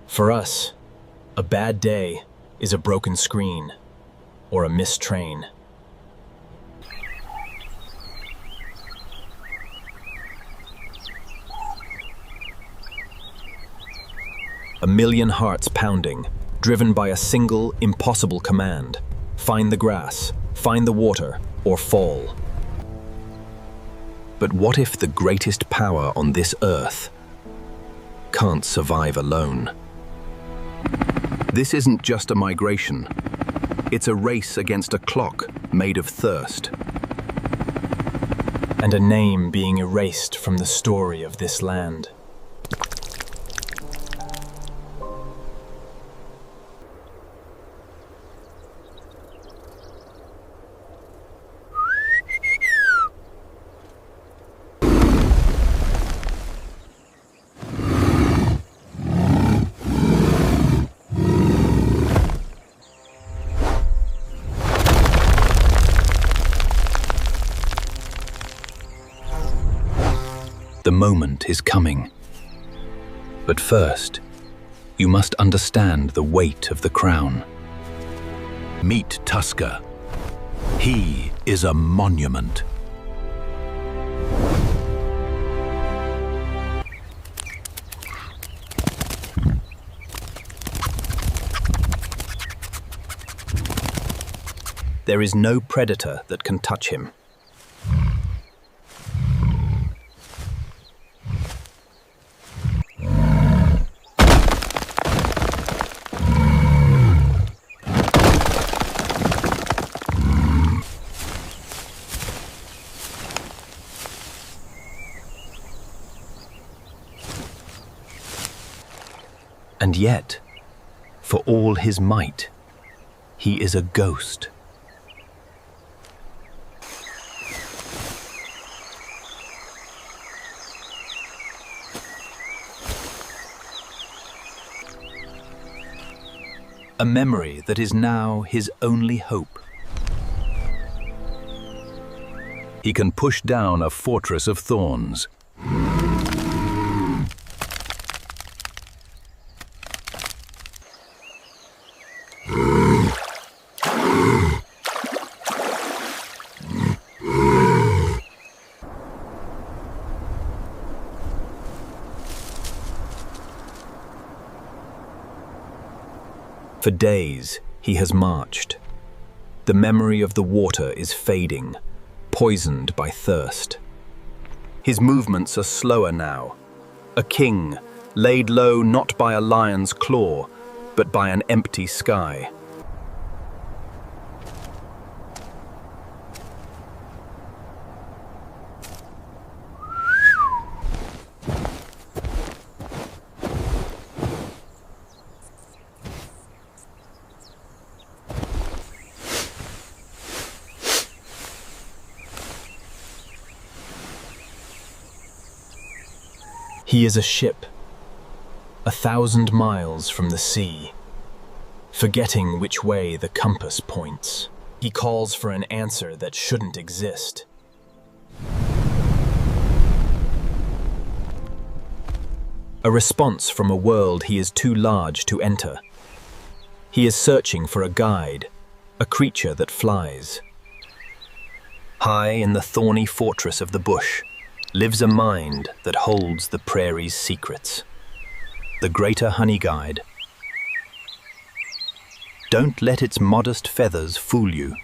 For us, a bad day is a broken screen or a missed train. A million hearts pounding, driven by a single, impossible command. Find the grass, find the water, or fall. But what if the greatest power on this earth can't survive alone? This isn't just a migration. It's a race against a clock made of thirst. And a name being erased from the story of this land. The moment is coming. But first, you must understand the weight of the crown. Meet Tusker. He is a monument. There is no predator that can touch him. And yet, for all his might, he is a ghost. A memory that is now his only hope. He can push down a fortress of thorns. For days, he has marched. The memory of the water is fading, poisoned by thirst. His movements are slower now. A king, laid low not by a lion's claw, but by an empty sky. He is a ship, 1,000 miles from the sea, forgetting which way the compass points. He calls for an answer that shouldn't exist. A response from a world he is too large to enter. He is searching for a guide, a creature that flies. High in the thorny fortress of the bush lives a mind that holds the prairie's secrets. The Greater Honeyguide. Don't let its modest feathers fool you.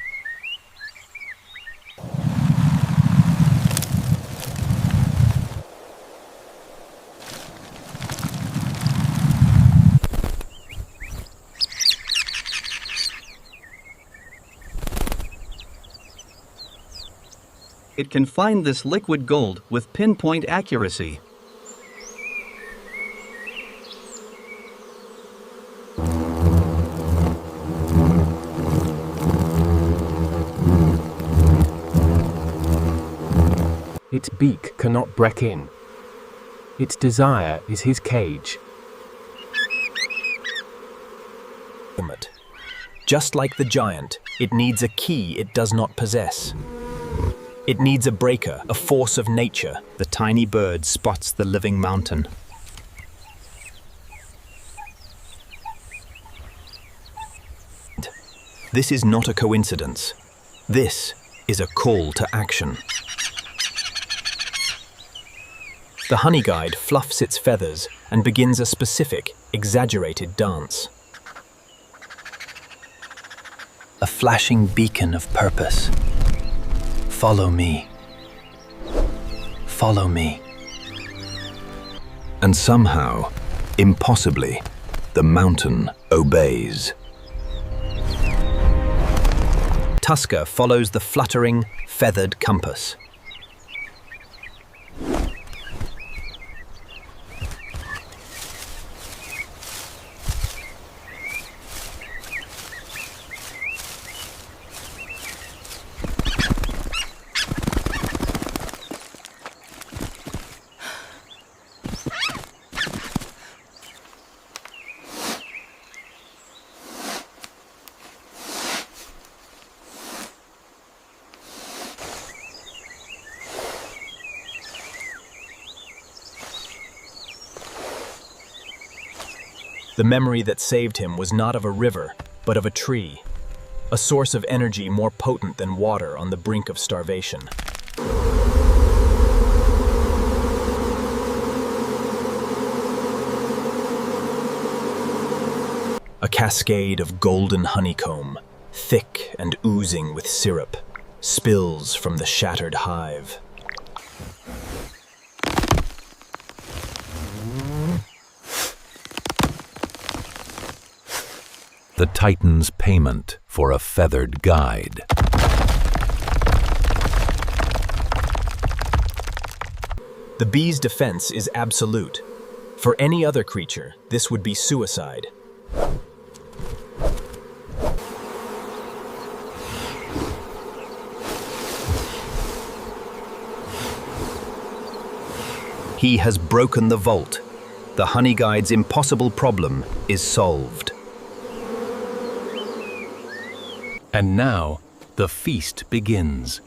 It can find this liquid gold with pinpoint accuracy. Its beak cannot break in. Its desire is his cage. Just like the giant, it needs a key it does not possess. It needs a breaker, a force of nature. The tiny bird spots the living mountain. This is not a coincidence. This is a call to action. The honeyguide fluffs its feathers and begins a specific, exaggerated dance. A flashing beacon of purpose. Follow me. Follow me. And somehow, impossibly, the mountain obeys. Tusker follows the fluttering, feathered compass. The memory that saved him was not of a river, but of a tree, a source of energy more potent than water on the brink of starvation. A cascade of golden honeycomb, thick and oozing with syrup, spills from the shattered hive. The Titan's payment for a feathered guide. The bee's defense is absolute. For any other creature, this would be suicide. He has broken the vault. The honeyguide's impossible problem is solved. And now, the feast begins.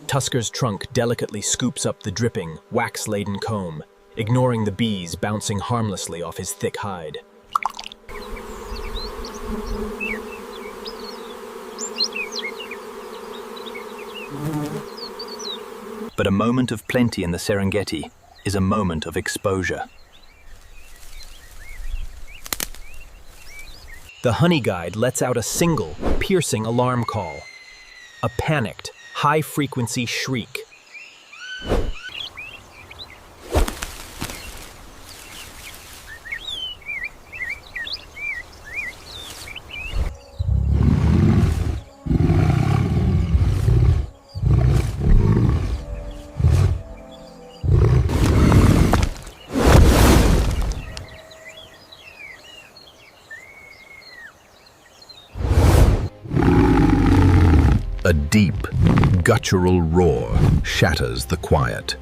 Tusker's trunk delicately scoops up the dripping, wax-laden comb, ignoring the bees bouncing harmlessly off his thick hide. But a moment of plenty in the Serengeti is a moment of exposure. The honeyguide lets out a single, piercing alarm call. A panicked, high-frequency shriek. A deep, guttural roar shatters the quiet.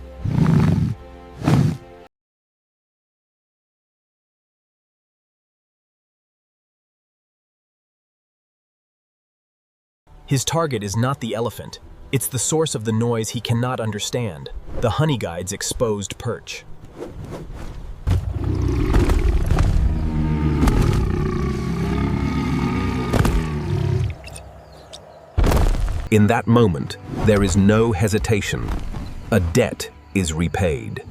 His target is not the elephant. It's the source of the noise he cannot understand, the honeyguide's exposed perch. In that moment, there is no hesitation. A debt is repaid.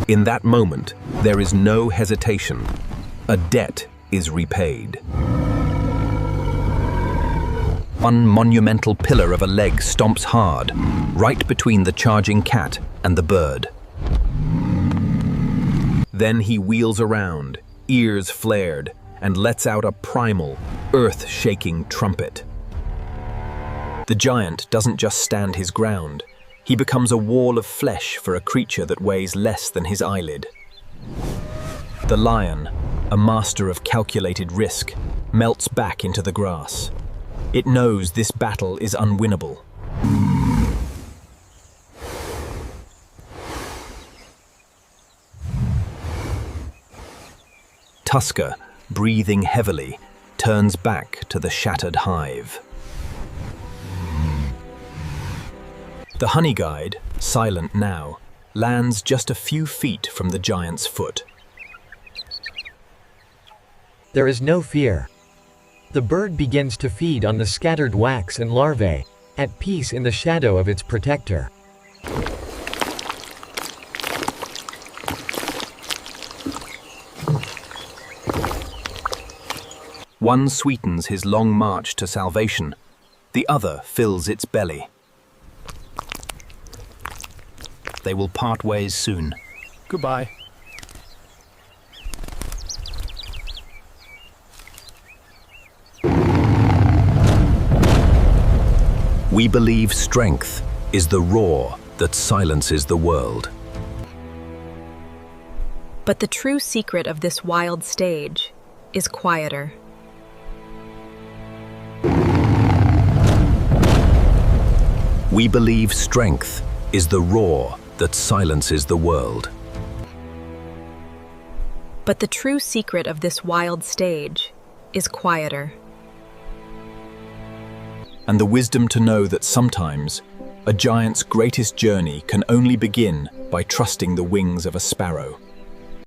In that moment, there is no hesitation. A debt is repaid. One monumental pillar of a leg stomps hard, right between the charging cat and the bird. Then he wheels around, ears flared, and lets out a primal, earth-shaking trumpet. The giant doesn't just stand his ground. He becomes a wall of flesh for a creature that weighs less than his eyelid. The lion, a master of calculated risk, melts back into the grass. It knows this battle is unwinnable. Tusker, breathing heavily, turns back to the shattered hive. The honeyguide, silent now, lands just a few feet from the giant's foot. There is no fear. The bird begins to feed on the scattered wax and larvae, at peace in the shadow of its protector. One sweetens his long march to salvation, the other fills its belly. They will part ways soon. Goodbye. We believe strength is the roar that silences the world. But the true secret of this wild stage is quieter. We believe strength is the roar that silences the world. But the true secret of this wild stage is quieter. And the wisdom to know that sometimes a giant's greatest journey can only begin by trusting the wings of a sparrow.